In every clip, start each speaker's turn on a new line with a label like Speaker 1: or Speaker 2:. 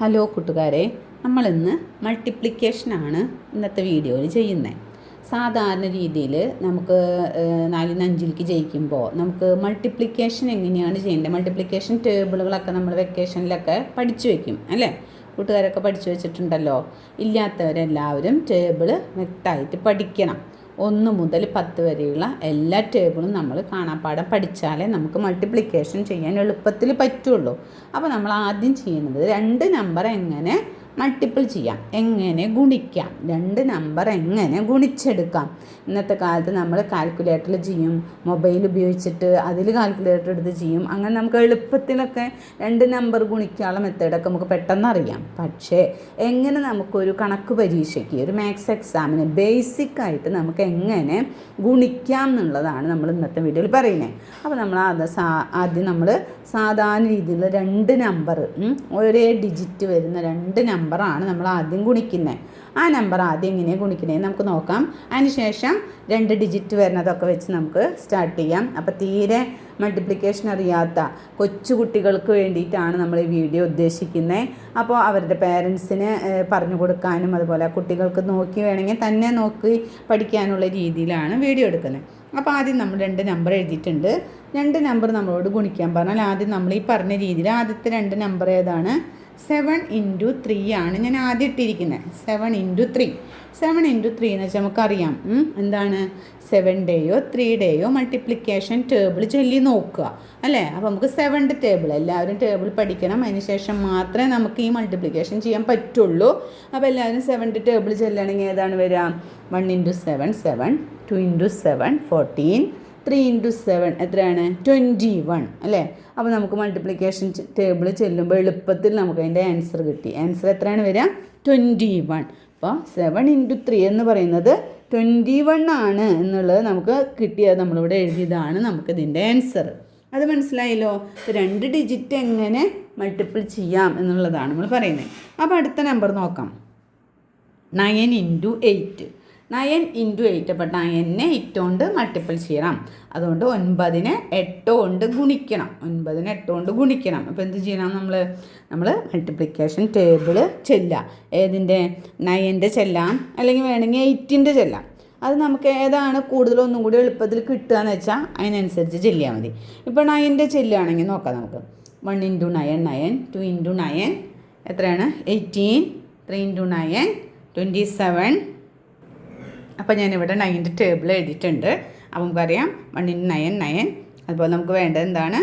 Speaker 1: Hello കൂട്ടുകാരെ, നമ്മളിന്ന് മൾട്ടിപ്ലിക്കേഷനാണ് ഇന്നത്തെ വീഡിയോയിൽ ചെയ്യുന്നത്. സാധാരണ രീതിയിൽ നമുക്ക് 4 5 ജയിക്കുമ്പോൾ നമുക്ക് മൾട്ടിപ്ലിക്കേഷൻ എങ്ങനെയാണ് ചെയ്യേണ്ടത്, മൾട്ടിപ്ലിക്കേഷൻ ടേബിളുകളൊക്കെ നമ്മൾ വെക്കേഷനിലൊക്കെ പഠിച്ചു വയ്ക്കും അല്ലേ? കൂട്ടുകാരൊക്കെ പഠിച്ചു വെച്ചിട്ടുണ്ടല്ലോ. ഇല്ലാത്തവരെല്ലാവരും ടേബിൾ വ്യക്തമായിട്ട് പഠിക്കണം. 1 മുതൽ 10 വരെയുള്ള എല്ലാ ടേബിളും നമ്മൾ കാണാപ്പാഠം പഠിച്ചാലേ നമുക്ക് മൾട്ടിപ്ലിക്കേഷൻ ചെയ്യാൻ എളുപ്പത്തിൽ പറ്റുള്ളൂ. അപ്പോൾ നമ്മൾ ആദ്യം ചെയ്യുന്നത് 2 നമ്പർ എങ്ങനെ മൾട്ടിപ്പിൾ ചെയ്യാം, എങ്ങനെ ഗുണിക്കാം, 2 നമ്പർ എങ്ങനെ ഗുണിച്ചെടുക്കാം. ഇന്നത്തെ കാലത്ത് നമ്മൾ കാൽക്കുലേറ്ററിൽ ചെയ്യും, മൊബൈൽ ഉപയോഗിച്ചിട്ട് അതിൽ കാൽക്കുലേറ്റർ എടുത്ത് ചെയ്യും. അങ്ങനെ നമുക്ക് എളുപ്പത്തിലൊക്കെ 2 നമ്പർ ഗുണിക്കാനുള്ള മെത്തേഡൊക്കെ നമുക്ക് പെട്ടെന്ന് അറിയാം. പക്ഷേ എങ്ങനെ നമുക്കൊരു കണക്ക് പരീക്ഷയ്ക്ക്, ഒരു മാത്സ് എക്സാമിന് ബേസിക്കായിട്ട് നമുക്ക് എങ്ങനെ ഗുണിക്കാം എന്നുള്ളതാണ് നമ്മൾ ഇന്നത്തെ വീഡിയോയിൽ പറയുന്നത്. അപ്പോൾ നമ്മൾ ആദ്യം നമ്മൾ സാധാരണ രീതിയിൽ 2 നമ്പർ, ഒരേ ഡിജിറ്റ് വരുന്ന 2 നമ്പറാണ് നമ്മൾ ആദ്യം ഗുണിക്കുന്നത്. ആ നമ്പർ ആദ്യം എങ്ങനെയാണ് ഗുണിക്കുന്നത് നമുക്ക് നോക്കാം. അതിനുശേഷം 2 ഡിജിറ്റ് വരുന്നതൊക്കെ വെച്ച് നമുക്ക് സ്റ്റാർട്ട് ചെയ്യാം. അപ്പോൾ തീരെ മൾട്ടിപ്ലിക്കേഷൻ അറിയാത്ത കൊച്ചു കുട്ടികൾക്ക് വേണ്ടിയിട്ടാണ് നമ്മൾ ഈ വീഡിയോ ഉദ്ദേശിക്കുന്നത്. അപ്പോൾ അവരുടെ പേരൻസിന് പറഞ്ഞു കൊടുക്കാനും അതുപോലെ കുട്ടികൾക്ക് നോക്കി വേണമെങ്കിൽ തന്നെ നോക്കി പഠിക്കാനുള്ള രീതിയിലാണ് വീഡിയോ എടുക്കുന്നത്. അപ്പോൾ ആദ്യം നമ്മൾ 2 നമ്പർ എഴുതിയിട്ടുണ്ട്. 2 നമ്പർ നമ്മളോട് ഗുണിക്കാൻ പറഞ്ഞാൽ ആദ്യം നമ്മൾ ഈ പറഞ്ഞ രീതിയിൽ ആദ്യത്തെ 2 നമ്പർ ഏതാണ്? 7 × 3 ആണ് ഞാൻ ആദ്യം ഇട്ടിരിക്കുന്നത്. 7 × 3 എന്ന് വെച്ചാൽ നമുക്കറിയാം എന്താണ്, 7ൻ്റെയോ 3യുടെയോ മൾട്ടിപ്ലിക്കേഷൻ ടേബിൾ ചൊല്ലി നോക്കുക അല്ലേ? അപ്പോൾ നമുക്ക് 7th ടേബിൾ, എല്ലാവരും ടേബിൾ പഠിക്കണം. അതിന് ശേഷം മാത്രമേ നമുക്ക് ഈ മൾട്ടിപ്ലിക്കേഷൻ ചെയ്യാൻ പറ്റുള്ളൂ. അപ്പോൾ എല്ലാവരും 7th ടേബിൾ ചൊല്ലണമെങ്കിൽ ഏതാണ് വരിക? 1 × 7 7, 2 × 7 14, 3 × 7 എത്രയാണ്? 21 അല്ലേ? അപ്പോൾ നമുക്ക് മൾട്ടിപ്ലിക്കേഷൻ ടേബിൾ ചെല്ലുമ്പോൾ എളുപ്പത്തിൽ നമുക്ക് അതിൻ്റെ ആൻസർ കിട്ടി. ആൻസർ എത്രയാണ് വരിക? 21. അപ്പോൾ 7 × 3 എന്ന് പറയുന്നത് 21 ആണ് എന്നുള്ളത് നമുക്ക് കിട്ടിയത്. നമ്മളിവിടെ എഴുതിയതാണ് നമുക്കിതിൻ്റെ ആൻസർ. അത് മനസ്സിലായല്ലോ? 2 ഡിജിറ്റ് എങ്ങനെ മൾട്ടിപ്പിൾ ചെയ്യാം എന്നുള്ളതാണ് നമ്മൾ പറയുന്നത്. അപ്പോൾ അടുത്ത നമ്പർ നോക്കാം. 9 × 8. 9 × 8. അപ്പോൾ 9നെ 8 കൊണ്ട് മൾട്ടിപ്പിൾ ചെയ്യണം. അതുകൊണ്ട് 9നെ 8 കൊണ്ട് ഗുണിക്കണം. 9നെ 8 കൊണ്ട് ഗുണിക്കണം. അപ്പോൾ എന്ത് ചെയ്യണം? നമ്മൾ മൾട്ടിപ്ലിക്കേഷൻ ടേബിൾ ചെല്ലാം. ഏതിൻ്റെ? 9ൻ്റെ ചെല്ലാം, അല്ലെങ്കിൽ വേണമെങ്കിൽ 8ൻ്റെ ചെല്ലാം. അത് നമുക്ക് ഏതാണ് കൂടുതലൊന്നും കൂടി എളുപ്പത്തിൽ കിട്ടുക എന്ന് വെച്ചാൽ അതിനനുസരിച്ച് ചെല്ലിയാൽ മതി. ഇപ്പോൾ 9ൻ്റെ ചെല്ലുകയാണെങ്കിൽ നോക്കാം നമുക്ക്. 1 × 9 9, 2 × 9 എത്രയാണ്? 18, 3 × 9 27. അപ്പോൾ ഞാനിവിടെ 9ൻ്റെ ടേബിൾ എഴുതിയിട്ടുണ്ട്. അപ്പോൾ നമുക്കറിയാം 1 × 9 9. അതുപോലെ നമുക്ക് വേണ്ടത് എന്താണ്?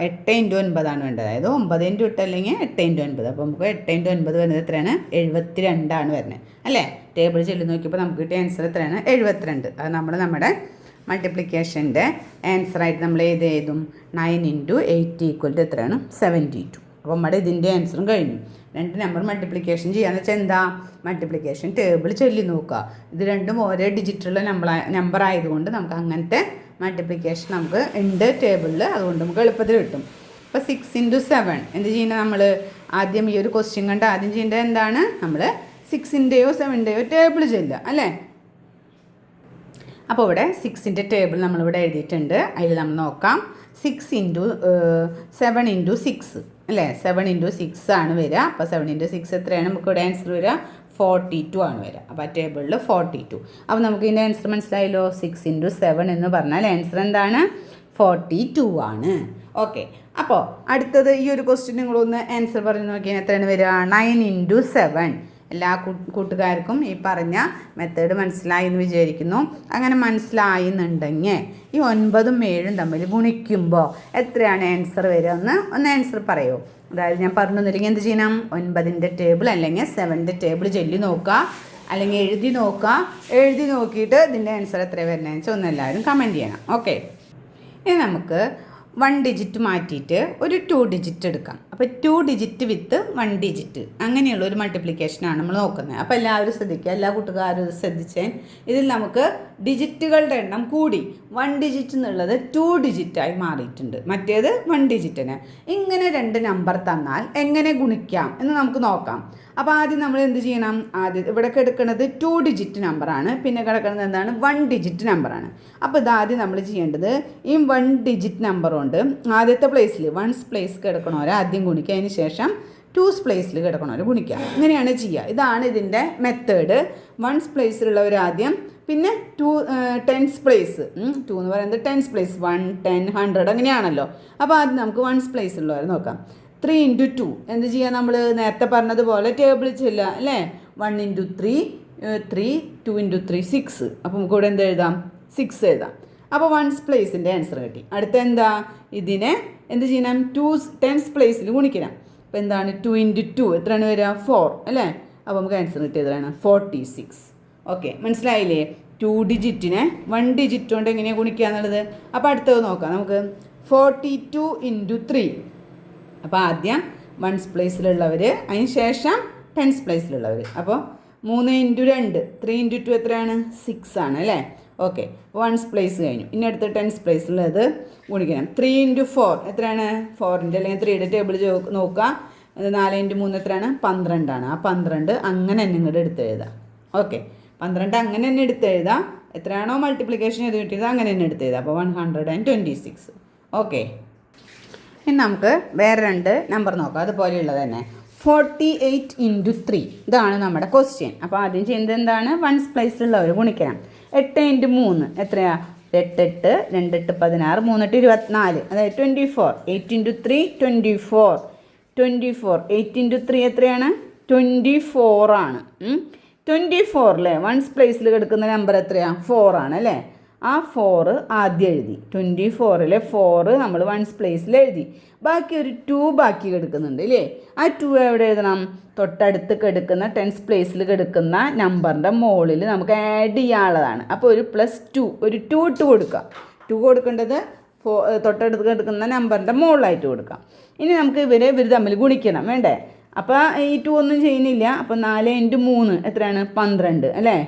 Speaker 1: 8 × 9 ആണ് വേണ്ടത്. അതായത് 9 × 8 അല്ലെങ്കിൽ 8 × 9. അപ്പോൾ നമുക്ക് 8 × 9 വരുന്നത് എത്രയാണ്? 72 ആണ് വരുന്നത് അല്ലേ? ടേബിൾ ചെല്ലി നോക്കിയപ്പോൾ നമുക്ക് കിട്ടിയ ആൻസർ എത്രയാണ്? 72. അത് നമ്മുടെ മൾട്ടിപ്ലിക്കേഷൻ്റെ ആൻസറായിട്ട് നമ്മൾ എഴുതും. 9 × 8 = എത്രയാണ്? 72. അപ്പോൾ നമ്മുടെ ഇതിൻ്റെ ആൻസറും കഴിഞ്ഞു. 2 നമ്പർ മൾട്ടിപ്ലിക്കേഷൻ ചെയ്യാന്ന് വെച്ചാൽ എന്താ? മൾട്ടിപ്ലിക്കേഷൻ ടേബിൾ ചൊല്ലി നോക്കുക. ഇത് രണ്ടും ഒരേ ഡിജിറ്റുള്ള നമ്പർ ആയതുകൊണ്ട് നമുക്ക് അങ്ങനത്തെ മൾട്ടിപ്ലിക്കേഷൻ നമുക്ക് ഉണ്ട് ടേബിളിൽ. അതുകൊണ്ട് നമുക്ക് എളുപ്പത്തിൽ കിട്ടും. ഇപ്പോൾ 6 × 7 എന്ത് ചെയ്യുന്നത്? നമ്മൾ ആദ്യം ഈ ഒരു ക്വസ്റ്റ്യൻ കണ്ട് ആദ്യം ചെയ്യേണ്ടത് എന്താണ്? നമ്മൾ 6ൻ്റെയോ 7ൻ്റെയോ ടേബിൾ ചെല്ലുക അല്ലേ? അപ്പോൾ ഇവിടെ 6ൻ്റെ ടേബിൾ നമ്മളിവിടെ എഴുതിയിട്ടുണ്ട്. അതിൽ നമ്മൾ നോക്കാം. 6 × 7 × 6 അല്ലേ? 7 × 6 ആണ് വരിക. അപ്പോൾ 7 × 6 എത്രയാണ്? നമുക്ക് ഇവിടെ ആൻസർ വരിക 42 ആണ് വരിക. അപ്പോൾ ആ ടേബിളിൽ 42. അപ്പോൾ നമുക്ക് ഇതിൻ്റെ ആൻസർ മനസ്സിലായല്ലോ. 6 × 7 എന്ന് പറഞ്ഞാൽ ആൻസർ എന്താണ്? 42 ആണ്. ഓക്കെ. അപ്പോൾ അടുത്തത് ഈ ഒരു ക്വസ്റ്റ്യൻ നിങ്ങളൊന്ന് ആൻസർ പറഞ്ഞ് നോക്കിയാൽ എത്രയാണ് വരിക? 9 × 7. എല്ലാ കൂട്ടുകാർക്കും ഈ പറഞ്ഞ മെത്തേഡ് മനസ്സിലായി എന്ന് വിചാരിക്കുന്നു. അങ്ങനെ മനസ്സിലായി എന്നുണ്ടെങ്കിൽ ഈ 9ഉം 7ഉം തമ്മിൽ ഗുണിക്കുമ്പോൾ എത്രയാണ് ആൻസർ വരിക ഒന്ന് ആൻസർ പറയുമോ? അതായത് ഞാൻ പറഞ്ഞു തന്നില്ലെങ്കിൽ എന്ത് ചെയ്യണം? 9ൻ്റെ ടേബിൾ അല്ലെങ്കിൽ 7ൻ്റെ ടേബിൾ ചൊല്ലി നോക്കുക, അല്ലെങ്കിൽ എഴുതി നോക്കുക. എഴുതി നോക്കിയിട്ട് ഇതിൻ്റെ ആൻസർ എത്ര വരുന്നതെന്ന് വെച്ചാൽ ഒന്ന് എല്ലാവരും കമൻറ്റ് ചെയ്യണം. ഓക്കെ. ഇനി നമുക്ക് 1 ഡിജിറ്റ് മാറ്റിയിട്ട് ഒരു 2 ഡിജിറ്റ് എടുക്കാം. അപ്പോൾ 2 ഡിജിറ്റ് വിത്ത് 1 ഡിജിറ്റ് അങ്ങനെയുള്ള ഒരു മൾട്ടിപ്ലിക്കേഷനാണ് നമ്മൾ നോക്കുന്നത്. അപ്പോൾ എല്ലാവരും ശ്രദ്ധിക്കുക, എല്ലാ കൂട്ടുകാരും ശ്രദ്ധിച്ചേ. ഇതിൽ നമുക്ക് ഡിജിറ്റുകളുടെ എണ്ണം കൂടി. 1 ഡിജിറ്റ് എന്നുള്ളത് 2 ഡിജിറ്റായി മാറിയിട്ടുണ്ട്, മറ്റേത് 1 ഡിജിറ്റിന്. ഇങ്ങനെ 2 നമ്പർ തന്നാൽ എങ്ങനെ ഗുണിക്കാം എന്ന് നമുക്ക് നോക്കാം. അപ്പോൾ ആദ്യം നമ്മൾ എന്ത് ചെയ്യണം? ആദ്യം ഇവിടെ കിടക്കുന്നത് 2 ഡിജിറ്റ് നമ്പറാണ്, പിന്നെ കിടക്കുന്നത് എന്താണ്? 1 ഡിജിറ്റ് നമ്പറാണ്. അപ്പോൾ ഇതാദ്യം നമ്മൾ ചെയ്യേണ്ടത് ഈ 1 ഡിജിറ്റ് നമ്പർ കൊണ്ട് ആദ്യത്തെ പ്ലേസിൽ 1's പ്ലേസ് കിടക്കണവരെ ആദ്യം ഗുണിക്കുക. അതിന് ശേഷം ടൂസ് പ്ലേസിൽ കിടക്കണമല്ലോ ഗുണിക്കാം. ഇങ്ങനെയാണ് ചെയ്യുക. ഇതാണ് ഇതിൻ്റെ മെത്തേഡ്. വൺസ് പ്ലേസിലുള്ളവർ ആദ്യം, പിന്നെ ടെൻസ് പ്ലേസ്. 2 എന്ന് പറയുന്നത് ടെൻസ് പ്ലേസ്, 1, 10, 100 അങ്ങനെയാണല്ലോ. അപ്പോൾ ആദ്യം നമുക്ക് വൺസ് പ്ലേസിലുള്ളവർ നോക്കാം. 3 × 2 എന്ത് ചെയ്യുക? നമ്മൾ നേരത്തെ പറഞ്ഞതുപോലെ ടേബിളിൽ ചെല്ലുക അല്ലേ. 1 × 3 3, 2 × 3 6. അപ്പോൾ നമുക്ക് ഇവിടെ എന്ത് എഴുതാം? 6 എഴുതാം. അപ്പോൾ വൺസ് പ്ലേസിൻ്റെ ആൻസർ കിട്ടി. അടുത്ത എന്താ? ഇതിനെ എന്ത് ചെയ്യണം? ടെൻസ് പ്ലേസിൽ ഗുണിക്കണം. അപ്പോൾ എന്താണ്? 2 × 2 എത്രയാണ് വരിക? 4 അല്ലേ. അപ്പോൾ നമുക്ക് ആൻസർ കിട്ടിയതാണ് 46. ഓക്കെ, മനസ്സിലായില്ലേ? 2 ഡിജിറ്റിനെ 1 ഡിജിറ്റ് കൊണ്ട് എങ്ങനെയാണ് ഗുണിക്കുക എന്നുള്ളത്. അപ്പോൾ അടുത്തത് നോക്കാം നമുക്ക്. 42 × 3. അപ്പോൾ ആദ്യം വൺസ് പ്ലേസിലുള്ളവർ, അതിന് ശേഷം ടെൻസ് പ്ലേസിലുള്ളവർ. അപ്പോൾ 3 × 2 3 × 2 എത്രയാണ്? 6 ആണ് അല്ലേ. ഓക്കെ, വൺസ് പ്ലേസ് കഴിഞ്ഞു. ഇനി അടുത്ത് ടെൻസ് പ്ലേസിലുള്ളത് ഗുണിക്കണം. 3 × 4 എത്രയാണ്? 4ൻ്റെ അല്ലെങ്കിൽ 3യുടെ ടേബിൾ നോക്കുക. 4 × 3 എത്രയാണ്? 12 ആണ്. ആ 12 അങ്ങനെ തന്നെ ഇങ്ങോട്ട് എടുത്ത് എഴുതാം. ഓക്കെ, 12 അങ്ങനെ തന്നെ എടുത്ത് എഴുതാം. എത്രയാണോ മൾട്ടിപ്ലിക്കേഷൻ ചെയ്ത് കിട്ടിയത് അങ്ങനെ തന്നെ എടുത്ത് എഴുതാം. അപ്പോൾ 126. ഓക്കെ, ഇനി നമുക്ക് വേറെ 2 നമ്പർ നോക്കാം. അതുപോലെയുള്ളത് തന്നെ 48 × 3. ഇതാണ് നമ്മുടെ ക്വസ്റ്റ്യൻ. അപ്പോൾ ആദ്യം ചെയ്യുന്നത് എന്താണ്? വൺസ് പ്ലേസിലുള്ളവർ ഗുണിക്കണം. 8 × 3 എത്രയാ? 8 8 2 8 16 3 8 24, അതായത് 24. 8 × 3 24. 8 × 3 എത്രയാണ്? 24 ആണ്. 24 വൺസ് പ്ലേസിൽ കിടക്കുന്ന നമ്പർ എത്രയാണ്? 4 ആണ് അല്ലേ. ആ 4 ആദ്യം എഴുതി. 24 4 നമ്മൾ വൺസ് പ്ലേസിൽ എഴുതി. ബാക്കി ഒരു 2 ബാക്കി കിടക്കുന്നുണ്ട് ഇല്ലേ. ആ 2 എവിടെ എഴുതണം? തൊട്ടടുത്ത് കിടക്കുന്ന ടെൻസ് പ്ലേസിൽ കിടക്കുന്ന നമ്പറിൻ്റെ മുകളിൽ നമുക്ക് ആഡ് ചെയ്യാനുള്ളതാണ്. അപ്പോൾ ഒരു +2 ഒരു 2 ഇട്ട് കൊടുക്കുക. 2 കൊടുക്കേണ്ടത് തൊട്ടടുത്ത് കിടക്കുന്ന നമ്പറിൻ്റെ മുകളിലായിട്ട് കൊടുക്കാം. ഇനി നമുക്ക് ഇവർ തമ്മിൽ ഗുണിക്കണം വേണ്ടേ. അപ്പോൾ ഈ 2 ഒന്നും ചെയ്യുന്നില്ല. അപ്പോൾ 4 × 3 എത്രയാണ്? 12 അല്ലേ.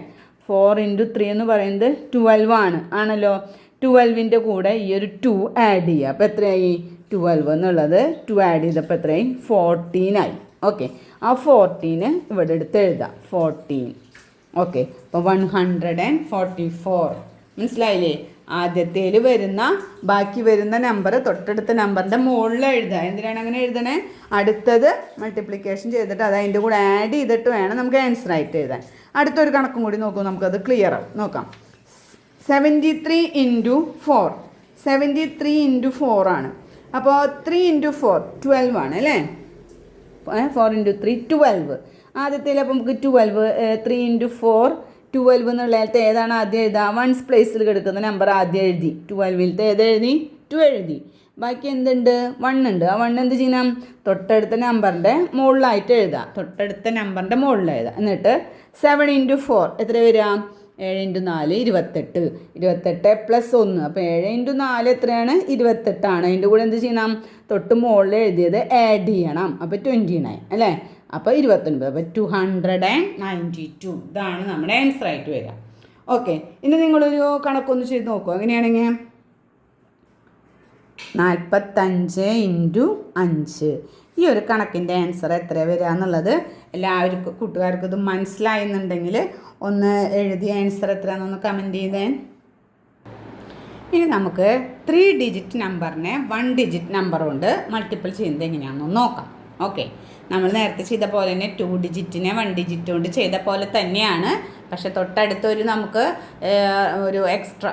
Speaker 1: 4 × 3 എന്ന് പറയുന്നത് 12 ആണല്ലോ. 12ൻ്റെ കൂടെ ഈ ഒരു 2 ആഡ് ചെയ്യുക. അപ്പോൾ എത്രയായി? 12 എന്നുള്ളത് 2 ആഡ് ചെയ്തപ്പോൾ എത്രയായി? 14 ആയി. ഓക്കെ, ആ 14 ഇവിടെ എടുത്ത് എഴുതാം. 14. ഓക്കെ, അപ്പോൾ 144. മനസ്സിലായില്ലേ? ആദ്യത്തേൽ വരുന്ന ബാക്കി വരുന്ന നമ്പർ തൊട്ടടുത്ത നമ്പറിൻ്റെ മുകളിൽ എഴുതുക. എന്തിനാണ് അങ്ങനെ എഴുതണേ? അടുത്തത് മൾട്ടിപ്ലിക്കേഷൻ ചെയ്തിട്ട് അത് അതിൻ്റെ കൂടെ ആഡ് ചെയ്തിട്ട് വേണം നമുക്ക് ആൻസർ ആയിട്ട് എഴുതാൻ. അടുത്തൊരു കണക്കും കൂടി നോക്കൂ, നമുക്കത് ക്ലിയർ നോക്കാം. 73 × 4. 73 × 4 ആണ്. അപ്പോൾ 3 × 4 12 ആണ് അല്ലേ. 4 × 3 12. ആദ്യത്തേൽ അപ്പോൾ നമുക്ക് 12 3 × 4 12 എന്നുള്ളതിലത്തെ ഏതാണ് ആദ്യം എഴുതുക? വൺസ് പ്ലേസിൽ കിടക്കുന്ന നമ്പർ ആദ്യം എഴുതി. 12ത്തെ ഏതെഴുതി? 2 എഴുതി. ബാക്കി എന്തുണ്ട്? 1 ഉണ്ട്. ആ 1 എന്ത് ചെയ്യണം? തൊട്ടടുത്ത നമ്പറിൻ്റെ മുകളിലായിട്ട് എഴുതുക. തൊട്ടടുത്ത നമ്പറിൻ്റെ മുകളിൽ എഴുതുക. എന്നിട്ട് 7 × 4 എത്ര വരിക? 7 × 4 28. 28 + 1. അപ്പോൾ 7 × 4 എത്രയാണ്? 28 ആണ്. അതിൻ്റെ കൂടെ എന്ത് ചെയ്യണം? തൊട്ട് മുകളിൽ എഴുതിയത് ആഡ് ചെയ്യണം. അപ്പോൾ 29 അല്ലേ. അപ്പോൾ 29. അപ്പോൾ 292. ഇതാണ് നമ്മുടെ ആൻസർ ആയിട്ട് വരിക. ഓക്കെ, ഇനി നിങ്ങളൊരു കണക്കൊന്ന് ചെയ്ത് നോക്കുക. എങ്ങനെയാണെങ്കിൽ 45 × 5. ഈ ഒരു കണക്കിൻ്റെ ആൻസർ എത്ര വരിക എന്നുള്ളത് എല്ലാവർക്കും കൂട്ടുകാർക്കും ഇത് മനസ്സിലായെന്നുണ്ടെങ്കിൽ ഒന്ന് എഴുതി ആൻസർ എത്രയാണെന്നൊന്ന് കമൻറ്റ് ചെയ്തേ. ഇനി നമുക്ക് 3 ഡിജിറ്റ് നമ്പറിനെ 1 ഡിജിറ്റ് നമ്പർ കൊണ്ട് മൾട്ടിപ്പിൾ ചെയ്യുന്നത് എങ്ങനെയാണെന്ന് നോക്കാം. ഓക്കെ, നമ്മൾ നേരത്തെ ചെയ്ത പോലെ തന്നെ 2 ഡിജിറ്റിനെ 1 ഡിജിറ്റ് കൊണ്ട് ചെയ്ത പോലെ തന്നെയാണ്. പക്ഷേ തൊട്ടടുത്തൊരു നമുക്ക് ഒരു എക്സ്ട്രാ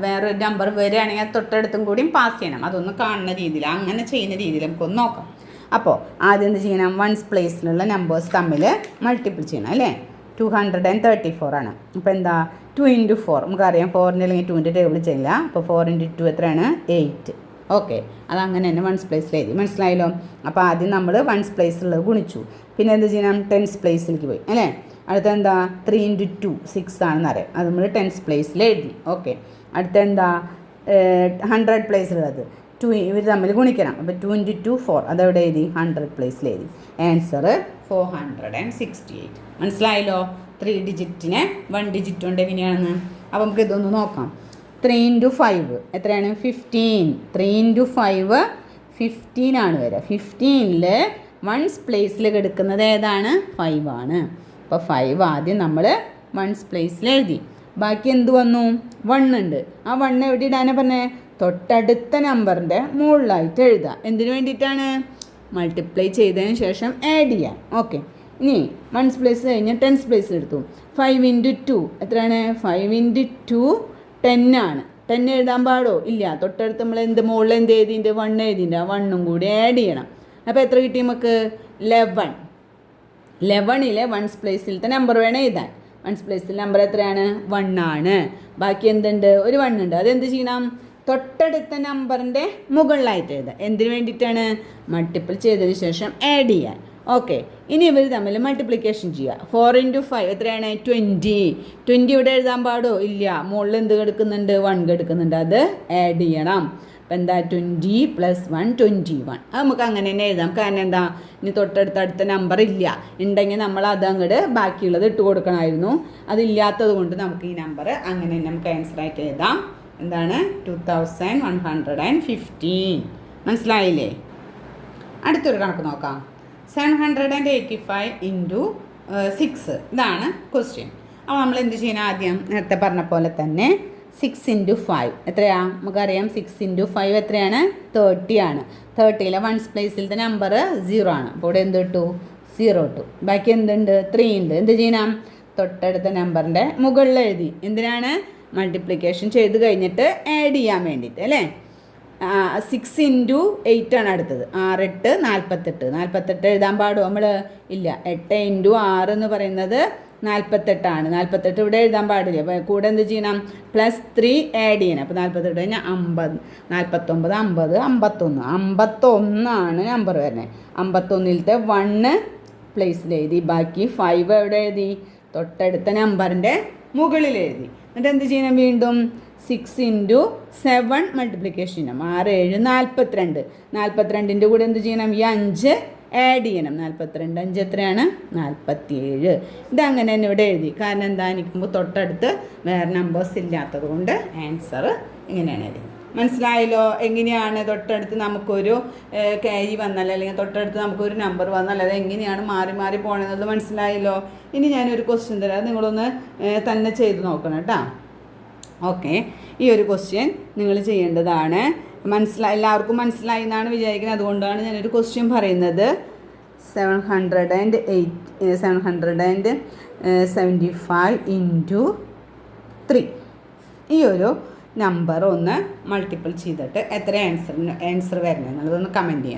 Speaker 1: വേറൊരു നമ്പർ വരികയാണെങ്കിൽ തൊട്ടടുത്തും കൂടിയും പാസ് ചെയ്യണം. അതൊന്ന് കാണുന്ന രീതിയിൽ, അങ്ങനെ ചെയ്യുന്ന രീതിയിൽ നമുക്കൊന്ന് നോക്കാം. അപ്പോൾ ആദ്യം എന്ത് ചെയ്യണം? വൺസ് പ്ലേസിലുള്ള നമ്പേഴ്സ് തമ്മിൽ മൾട്ടിപ്പിൾ ചെയ്യണം അല്ലേ. 234 ആണ്. അപ്പോൾ എന്താ? 2 × 4 നമുക്കറിയാം. 4ൻ്റെ അല്ലെങ്കിൽ 2ൻ്റെ ടേബിൾ ചെയ്യില്ല. അപ്പോൾ 4 × 2 എത്രയാണ്? 8. ഓക്കെ, അതങ്ങനെ തന്നെ വൺസ് പ്ലേസിൽ എഴുതി. മനസ്സിലായല്ലോ. അപ്പോൾ ആദ്യം നമ്മൾ വൺസ് പ്ലേസിലുള്ളത് ഗുണിച്ചു. പിന്നെ എന്ത് ചെയ്യണം? ടെൻസ് പ്ലേസിലേക്ക് പോയി അല്ലേ. അടുത്ത എന്താ? 3 × 2 6 ആണെന്ന് അറിയാം. അത് നമ്മൾ ടെൻസ് പ്ലേസിൽ എഴുതി. ഓക്കെ, അടുത്ത എന്താ? 100 പ്ലേസിലുള്ളത് 2 ഇവർ തമ്മിൽ ഗുണിക്കണം. അപ്പോൾ 2 × 2 4. അതെവിടെ എഴുതി? 100 പ്ലേസിൽ എഴുതി. ആൻസർ 468. മനസ്സിലായല്ലോ. 3 ഡിജിറ്റിനെ 1 ഡിജിറ്റ് കൊണ്ട് എങ്ങനെയാണെന്ന്. അപ്പോൾ നമുക്ക് ഇതൊന്ന് നോക്കാം. 3 × 5 എത്രയാണ്? 15. 3 × 5 15 ആണ് വരിക. 15ൽ വൺസ് പ്ലേസിൽ കിടക്കുന്നത് ഏതാണ്? 5 ആണ്. അപ്പോൾ 5 ആദ്യം നമ്മൾ വൺസ് പ്ലേസിൽ എഴുതി. ബാക്കി എന്ത് വന്നു? 1 ഉണ്ട്. ആ 1 എവിടെ ഇടാനാണ് പറഞ്ഞത്? തൊട്ടടുത്ത നമ്പറിൻ്റെ മുകളിലായിട്ട് എഴുതുക. എന്തിനു വേണ്ടിയിട്ടാണ്? മൾട്ടിപ്ലൈ ചെയ്തതിന് ശേഷം ആഡ് ചെയ്യാം. ഓക്കെ, ഇനി വൺസ് പ്ലേസ് കഴിഞ്ഞ് ടെൻസ് പ്ലേസ് എടുത്തു. 5 × 2 എത്രയാണ്? 5 × 2 10 ആണ്. 10 എഴുതാൻ പാടോ? ഇല്ല. തൊട്ടടുത്ത് നമ്മൾ മുകളിൽ എന്ത് എഴുതിൻ്റെ? 1 എഴുതിൻ്റെ. ആ 1 കൂടി ആഡ് ചെയ്യണം. അപ്പോൾ എത്ര കിട്ടി നമുക്ക്? 11. 11ലെ വൺസ് പ്ലേസിലത്തെ നമ്പർ വേണം എഴുതാൻ. വൺസ് പ്ലേസിൽ നമ്പർ എത്രയാണ്? 1 ആണ്. ബാക്കി എന്തുണ്ട്? ഒരു 1 ഉണ്ട്. അതെന്ത് ചെയ്യണം? തൊട്ടടുത്ത നമ്പറിൻ്റെ മുകളിലായിട്ട് എഴുതാം. എന്തിനു വേണ്ടിയിട്ടാണ്? മൾട്ടിപ്പിൾ ചെയ്തതിന് ശേഷം ആഡ് ചെയ്യാൻ. ഓക്കെ, ഇനി ഇവർ തമ്മിൽ മൾട്ടിപ്ലിക്കേഷൻ ചെയ്യുക. 4 × 5 എത്രയാണ്? 20. 20 ഇവിടെ എഴുതാൻ പാടോ? ഇല്ല. മുകളിൽ എന്ത് കിടക്കുന്നുണ്ട്? 1 കിടക്കുന്നുണ്ട്. അത് ആഡ് ചെയ്യണം. അപ്പം എന്താ? 20 + 1 21. അത് നമുക്ക് അങ്ങനെ തന്നെ എഴുതാം. കാരണം എന്താ? ഇനി തൊട്ടടുത്ത നമ്പർ ഇല്ല. ഉണ്ടെങ്കിൽ നമ്മൾ അത് അങ്ങോട്ട് ബാക്കിയുള്ളത് ഇട്ട് കൊടുക്കണമായിരുന്നു. അതില്ലാത്തത് കൊണ്ട് നമുക്ക് ഈ നമ്പർ അങ്ങനെ തന്നെ നമുക്ക് ആൻസറായിട്ട് എഴുതാം. എന്താണ്? 2115. മനസ്സിലായില്ലേ? അടുത്തൊരു കണക്ക് നോക്കാം. 785 × 6 ഇതാണ് ക്വസ്റ്റ്യൻ. അപ്പോൾ നമ്മൾ എന്ത് ചെയ്യണം? ആദ്യം നേരത്തെ പറഞ്ഞ പോലെ തന്നെ 6 × 5 എത്രയാ? നമുക്കറിയാം 6 × 5 എത്രയാണ്? 30 ആണ്. 30ലെ വൺസ് പ്ലേസിലത്തെ നമ്പർ 0 ആണ്. അപ്പോൾ ഇവിടെ എന്ത് ഇട്ടു? 0 ഇട്ടു. ബാക്കി എന്തുണ്ട്? 3 ഉണ്ട്. എന്ത് ചെയ്യണം? തൊട്ടടുത്ത നമ്പറിൻ്റെ മുകളിൽ എഴുതി. എന്തിനാണ്? മൾട്ടിപ്ലിക്കേഷൻ ചെയ്ത് കഴിഞ്ഞിട്ട് ആഡ് ചെയ്യാൻ വേണ്ടിയിട്ട് അല്ലേ? 6 × 8 ആണ് അടുത്തത്. 6 × 8 = 48. 48 എഴുതാൻ പാടുമോ നമ്മൾ? ഇല്ല. 8 × 6 എന്ന് പറയുന്നത് 48 ആണ്. 48 ഇവിടെ എഴുതാൻ പാടില്ല. അപ്പോൾ കൂടെ എന്ത് ചെയ്യണം? +3 ആഡ് ചെയ്യണം. അപ്പോൾ 48 കഴിഞ്ഞാൽ 50, 49, 50, 51. 51 ആണ് നമ്പർ വരുന്നത്. 51ലത്തെ 1 പ്ലേസിൽ എഴുതി. ബാക്കി 5 എവിടെ എഴുതി? തൊട്ടടുത്ത നമ്പറിൻ്റെ മുകളിൽ എഴുതി. എന്നിട്ട് എന്ത് ചെയ്യണം? വീണ്ടും 6 × 7 മൾട്ടിപ്ലിക്കേഷൻ ചെയ്യണം. 6 7 42. 42ൻ്റെ കൂടെ എന്ത് ചെയ്യണം? ഈ 5 ആഡ് ചെയ്യണം. 42 5 എത്രയാണ്? 47. ഇതങ്ങനെ തന്നെ ഇവിടെ എഴുതി. കാരണം എന്താ? എനിക്കുമ്പോൾ തൊട്ടടുത്ത് വേറെ നമ്പേഴ്സ് ഇല്ലാത്തത് കൊണ്ട് ആൻസർ ഇങ്ങനെയാണ് എഴുതി. മനസ്സിലായല്ലോ? എങ്ങനെയാണ് തൊട്ടടുത്ത് നമുക്കൊരു ക്യാരി വന്നാൽ അല്ലെങ്കിൽ തൊട്ടടുത്ത് നമുക്കൊരു നമ്പർ വന്നാൽ അത് എങ്ങനെയാണ് മാറി മാറി പോകണമെന്നുള്ളത് മനസ്സിലായല്ലോ? ഇനി ഞാനൊരു ക്വസ്റ്റ്യൻ തരാം. നിങ്ങളൊന്ന് തന്നെ ചെയ്ത് നോക്കണം കേട്ടോ. ഓക്കെ, ഈ ഒരു ക്വസ്റ്റ്യൻ നിങ്ങൾ ചെയ്യേണ്ടതാണ്. എല്ലാവർക്കും മനസ്സിലായി എന്നാണ് വിചാരിക്കുന്നത്. അതുകൊണ്ടാണ് ഞാനൊരു ക്വസ്റ്റ്യൻ പറയുന്നത്. 775 × 3 ഈ ഒരു നമ്പർ ഒന്ന് മൾട്ടിപ്പിൾ ചെയ്തിട്ട് എത്ര ആൻസർ വരണം എന്നുള്ളതൊന്ന് കമൻറ്റ് ചെയ്യാം.